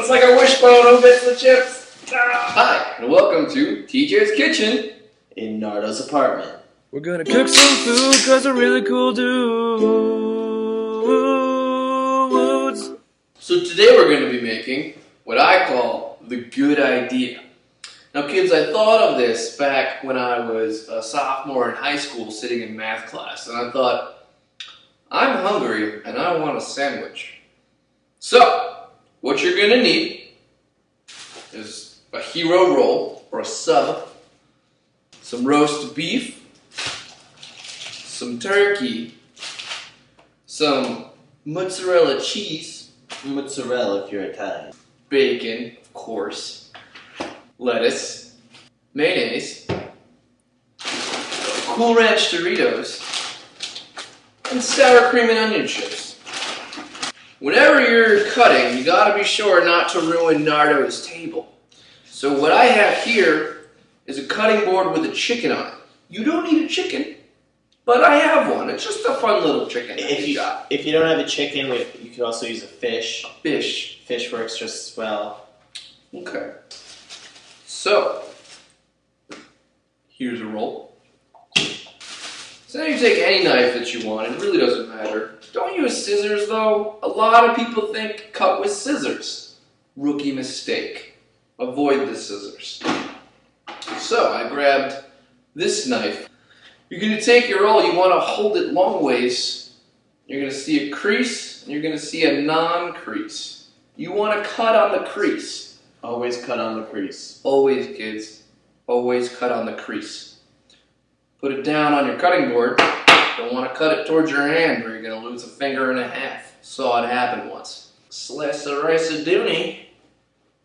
Looks like a wishbone. Who gets the chips? Hi, and welcome to TJ's Kitchen in Nardo's apartment. We're gonna cook some food cause we're really cool dudes. So today we're going to be making what I call the good idea. Now kids, I thought of this back when I was a sophomore in high school sitting in math class, and I thought, I'm hungry and I want a sandwich. So, what you're going to need is a hero roll or a sub, some roast beef, some turkey, some mozzarella cheese, Mozzarella if you're Italian, bacon, of course, lettuce, mayonnaise, Cool Ranch Doritos, and sour cream and onion chips. Whenever you're cutting, you gotta be sure not to ruin Nardo's table. So what I have here is a cutting board with a chicken on it. You don't need a chicken, but I have one. It's just a fun little chicken. If you don't have a chicken, you could also use a fish. Fish works just as well. Okay. So, here's a roll. So now you take any knife that you want. It really doesn't matter. Don't use scissors though. A lot of people think cut with scissors. Rookie mistake. Avoid the scissors. So I grabbed this knife. You're going to take your roll. You want to hold it long ways. You're going to see a crease and you're going to see a non-crease. You want to cut on the crease. Always cut on the crease. Always, kids. Always cut on the crease. Put it down on your cutting board. Don't want to cut it towards your hand or you're going to lose a finger and a half. Saw it happen once. Slice of rice-a-dooney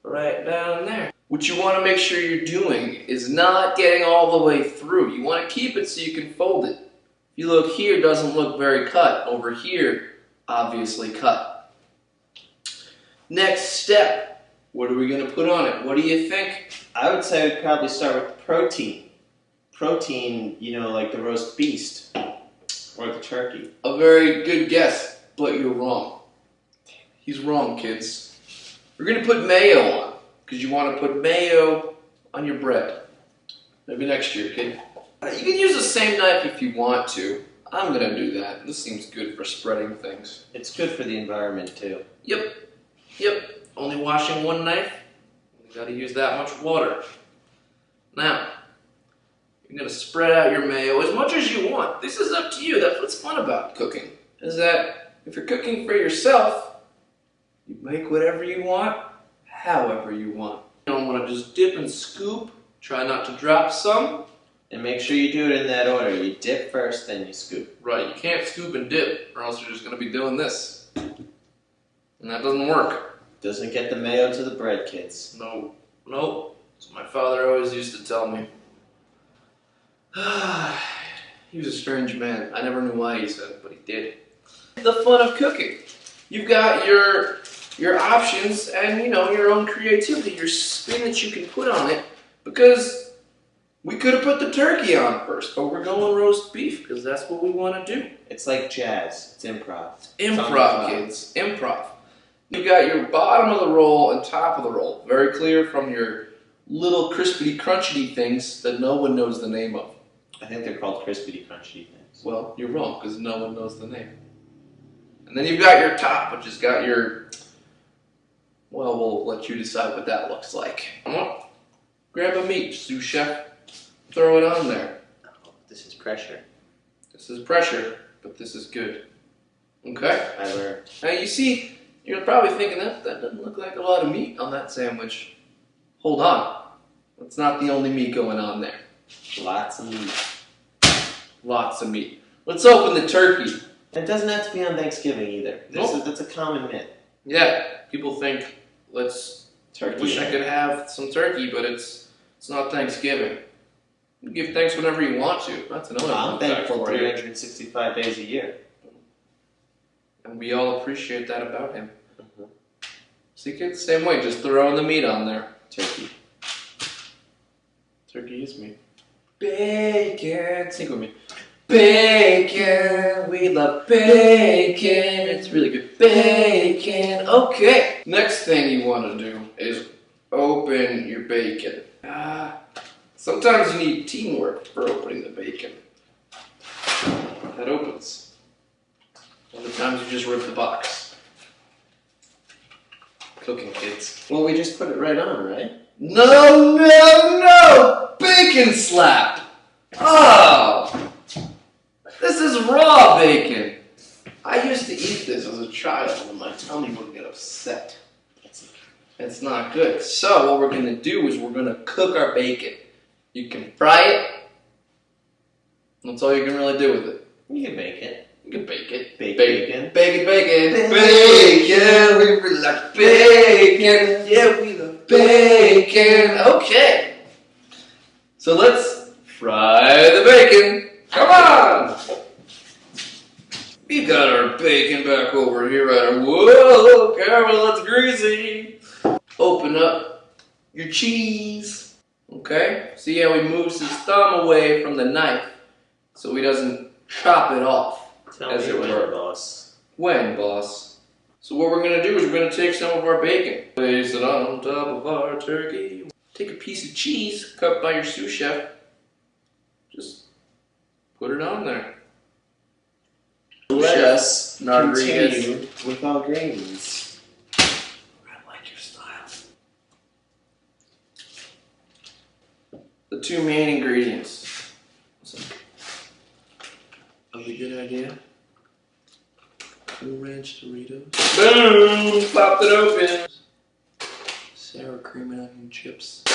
right down there. What you want to make sure you're doing is not getting all the way through. You want to keep it so you can fold it. If you look here, it doesn't look very cut. Over here, obviously cut. Next step. What are we going to put on it? What do you think? I would say we'd probably start with protein. Protein, you know, like the roast beast or the turkey. A very good guess, but you're wrong. He's wrong, kids. We're going to put mayo on, because you want to put mayo on your bread. Maybe next year, kid. You can use the same knife if you want to. I'm going to do that. This seems good for spreading things. It's good for the environment, too. Yep. Only washing one knife. You got to use that much water. Now, you're going to spread out your mayo as much as you want. This is up to you. That's what's fun about cooking. Is that if you're cooking for yourself, you make whatever you want, however you want. You don't want to just dip and scoop. Try not to drop some. And make sure you do it in that order. You dip first, then you scoop. Right, you can't scoop and dip, or else you're just going to be doing this. And that doesn't work. Doesn't get the mayo to the bread, kids. No. That's what my father always used to tell me. He was a strange man. I never knew why he said it, but he did. The fun of cooking. You've got your options and, you know, your own creativity, your spin that you can put on it, because we could have put the turkey on first, but we're going roast beef because that's what we want to do. It's like jazz. It's improv. Improv, kids. Improv. You've got your bottom of the roll and top of the roll. Very clear from your little crispity crunchity things that no one knows the name of. I think they're called crispity crunchy things. Well, you're wrong because no one knows the name. And then you've got your top, which has got your... Well, we'll let you decide what that looks like. Grab a meat, sous chef. Throw it on there. Oh, this is pressure. This is pressure, but this is good. Okay? I learned. Now you see, you're probably thinking that doesn't look like a lot of meat on that sandwich. Hold on. That's not the only meat going on there. Lots of meat. Lots of meat. Let's open the turkey. It doesn't have to be on Thanksgiving either. Nope. That's a common myth. Yeah, people think, Turkey. wish I could have some turkey, but it's not Thanksgiving. You give thanks whenever you want to. That's another I'm fun fact thankful for you. 365 days a year. And we all appreciate that about him. Mm-hmm. See, kids, same way. Just throwing the meat on there. Turkey. Turkey is meat. Bacon. Sing with me. Bacon. We love bacon. It's really good. bacon. Okay. Next thing you want to do is open your bacon. Sometimes you need teamwork for opening the bacon. That opens. Other times you just rip the box. Cooking, kids. Well, we just put it right on, right? No, no, no! Bacon slap! Oh! This is raw bacon. I used to eat this as a child and my tummy would get upset. It's not good. So what we're going to do is we're going to cook our bacon. You can fry it. That's all you can really do with it. You can bake it. You can bake it. Bacon. Bacon, bacon. Bacon. We really like bacon. Yeah, we love bacon. Okay. So let's fry the bacon. Come on. We got our bacon back over here at our... Whoa, Carol, that's greasy. Open up your cheese. Okay? See how he moves his thumb away from the knife so he doesn't chop it off. Tell as me it when, were. boss. When, boss? So what we're going to do is we're going to take some of our bacon, place it on top of our turkey. Take a piece of cheese cut by your sous chef. Just put it on there. Let us Nardo continue with our greens. I like your style. The two main ingredients. Of a good idea. Cool Ranch Doritos. Boom! Popped it open. Sour cream and onion chips.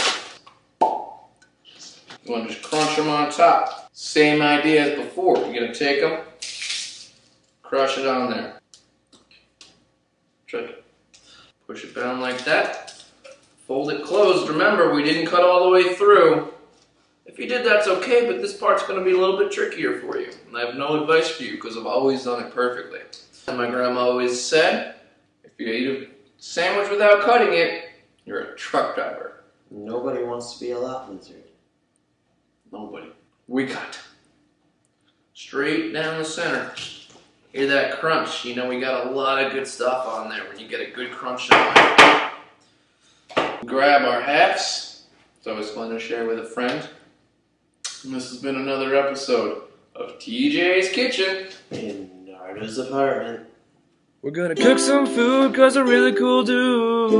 You want to just crunch them on top. Same idea as before. You're going to take them, crush it on there. Trick it. Push it down like that. Fold it closed. Remember, we didn't cut all the way through. If you did, that's okay, but this part's going to be a little bit trickier for you. And I have no advice for you because I've always done it perfectly. And my grandma always said, if you eat a sandwich without cutting it, you're a truck driver. Nobody wants to be a lot lizard. Nobody. We cut. Straight down the center. Hear that crunch? You know we got a lot of good stuff on there when you get a good crunch on. Grab our halves. It's always fun to share with a friend. And this has been another episode of TJ's Kitchen In Nardo's apartment. We're gonna cook some food 'cause we're really cool dudes.